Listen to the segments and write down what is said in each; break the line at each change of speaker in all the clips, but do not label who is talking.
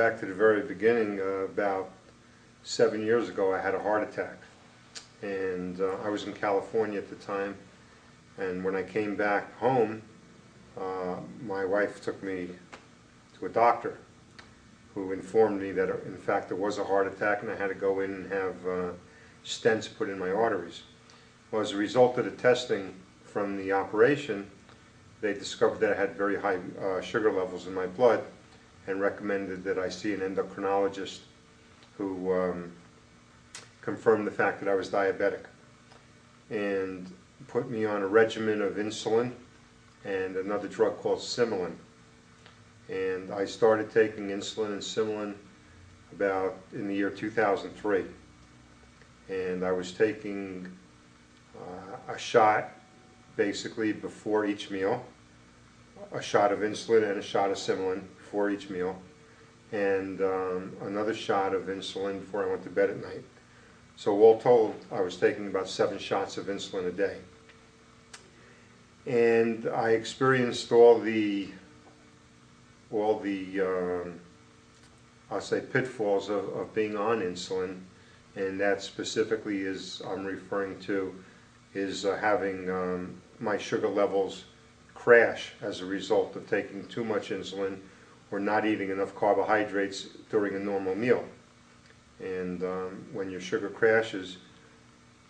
back to the very beginning, about 7 years ago I had a heart attack, and I was in California at the time, and when I came back home, my wife took me to a doctor who informed me that in fact there was a heart attack and I had to go in and have stents put in my arteries. Well, as a result of the testing from the operation, they discovered that I had very high sugar levels in my blood and recommended that I see an endocrinologist who confirmed the fact that I was diabetic and put me on a regimen of insulin and another drug called Similan. And I started taking insulin and Similan about in the year 2003. And I was taking a shot basically before each meal, a shot of insulin and a shot of Similan before each meal, and another shot of insulin before I went to bed at night. So all told, I was taking about 7 shots of insulin a day. And I experienced all the I'll say pitfalls of being on insulin, and that specifically is I'm referring to is having my sugar levels crash as a result of taking too much insulin or not eating enough carbohydrates during a normal meal. And when your sugar crashes,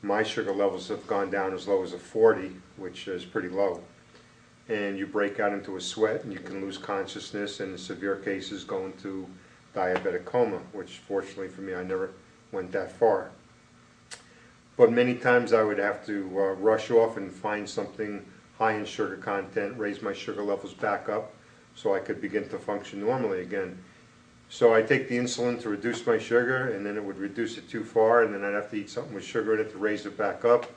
my sugar levels have gone down as low as a 40, which is pretty low. And you break out into a sweat and you can lose consciousness, and in severe cases go into diabetic coma, which fortunately for me I never went that far. But many times I would have to rush off and find something high in sugar content, raise my sugar levels back up so I could begin to function normally again. So I take the insulin to reduce my sugar, and then it would reduce it too far, and then I'd have to eat something with sugar in it to raise it back up.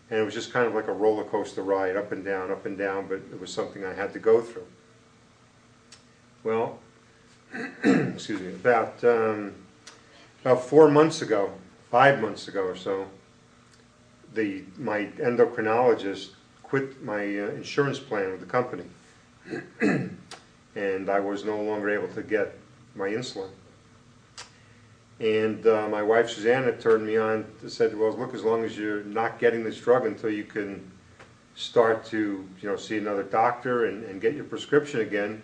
And it was just kind of like a roller coaster ride, up and down, but it was something I had to go through. Well, excuse me, about 4 months ago, 5 months ago or so, my endocrinologist quit my insurance plan with the company, and I was no longer able to get my insulin. And my wife Susanna turned me on, said, well, look, as long as you're not getting this drug until you can start to see another doctor and get your prescription again,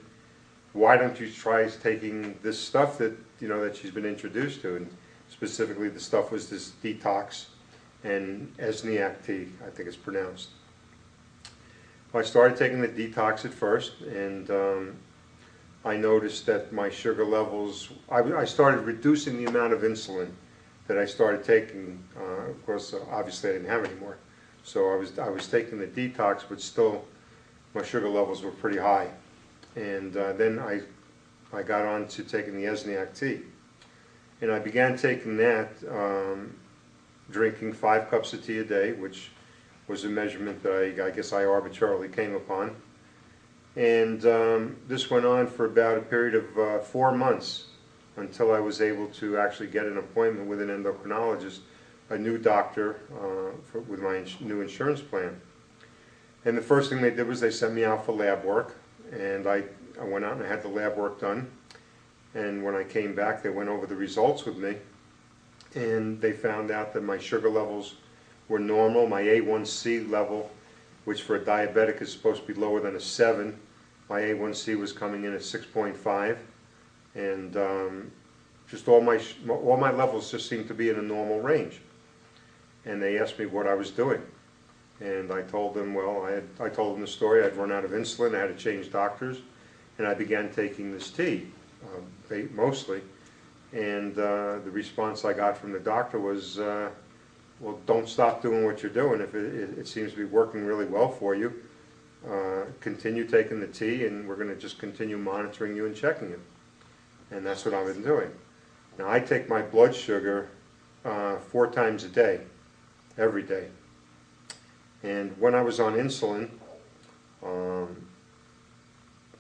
why don't you try taking this stuff that that she's been introduced to? And specifically the stuff was this D-tox and Esseniac tea, I think it's pronounced. Well, I started taking the D-tox at first, and I noticed that my sugar levels, I started reducing the amount of insulin that I started taking. Of course, obviously I didn't have any more. So I was taking the detox, but still my sugar levels were pretty high. And then I got on to taking the Esseniac tea. And I began taking that, drinking 5 cups of tea a day, which was a measurement that I guess I arbitrarily came upon. And this went on for about a period of 4 months until I was able to actually get an appointment with an endocrinologist, a new doctor with my new insurance plan. And the first thing they did was they sent me out for lab work, and I went out and I had the lab work done. And when I came back, they went over the results with me, and they found out that my sugar levels were normal. My A1C level, which for a diabetic is supposed to be lower than a 7, my A1C was coming in at 6.5, and just all my levels just seemed to be in a normal range. And they asked me what I was doing, and I told them, well, I told them the story. I'd run out of insulin, I had to change doctors, and I began taking this tea, mostly. And the response I got from the doctor was, well, don't stop doing what you're doing. If it seems to be working really well for you, continue taking the tea, and we're going to just continue monitoring you and checking you. And that's what I've been doing. Now, I take my blood sugar 4 times a day, every day. And when I was on insulin,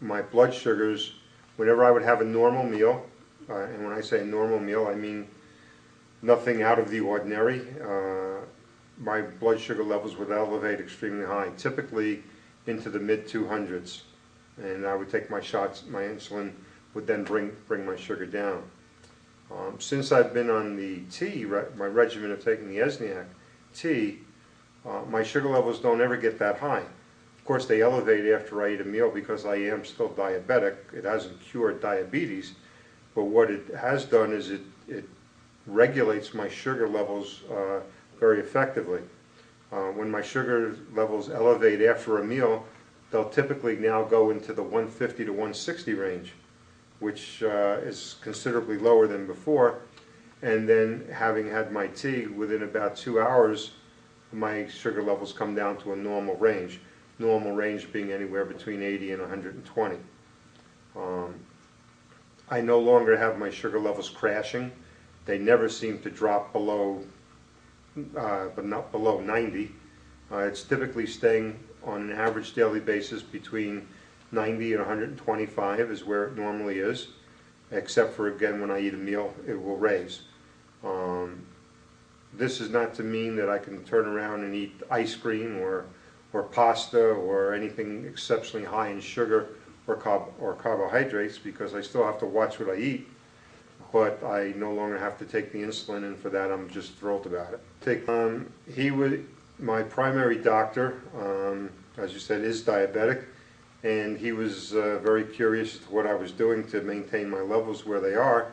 my blood sugars, whenever I would have a normal meal, and when I say a normal meal, I mean nothing out of the ordinary, my blood sugar levels would elevate extremely high, typically into the mid-200s. And I would take my shots, my insulin would then bring my sugar down. Since I've been on the tea, my regimen of taking the Esseniac tea, my sugar levels don't ever get that high. Of course, they elevate after I eat a meal because I am still diabetic. It hasn't cured diabetes, but what it has done is it regulates my sugar levels very effectively. When my sugar levels elevate after a meal, they'll typically now go into the 150 to 160 range, which is considerably lower than before. And then having had my tea, within about 2 hours, my sugar levels come down to a normal range. Normal range being anywhere between 80 and 120. I no longer have my sugar levels crashing. They never seem to drop below, but not below 90. It's typically staying on an average daily basis between 90 and 125 is where it normally is, except for, again, when I eat a meal, it will raise. This is not to mean that I can turn around and eat ice cream or pasta or anything exceptionally high in sugar or carbohydrates, because I still have to watch what I eat, but I no longer have to take the insulin, and for that I'm just thrilled about it. My primary doctor, as you said, is diabetic, and he was very curious as to what I was doing to maintain my levels where they are,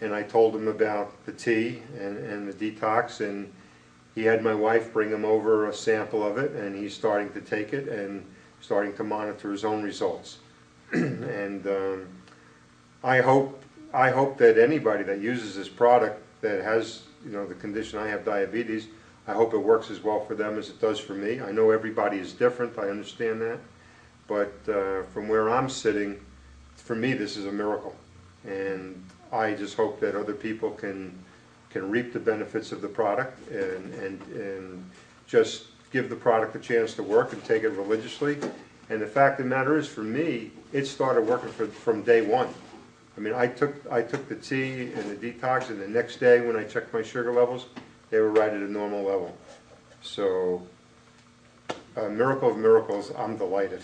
and I told him about the tea and the detox, and he had my wife bring him over a sample of it, and he's starting to take it and starting to monitor his own results. And I hope that anybody that uses this product that has, the condition I have, diabetes, I hope it works as well for them as it does for me. I know everybody is different, I understand that, but from where I'm sitting, for me this is a miracle, and I just hope that other people can reap the benefits of the product and just give the product a chance to work and take it religiously. And the fact of the matter is, for me, it started working from day one. I mean, I took the tea and the detox, and the next day when I checked my sugar levels, they were right at a normal level. So, a miracle of miracles, I'm delighted.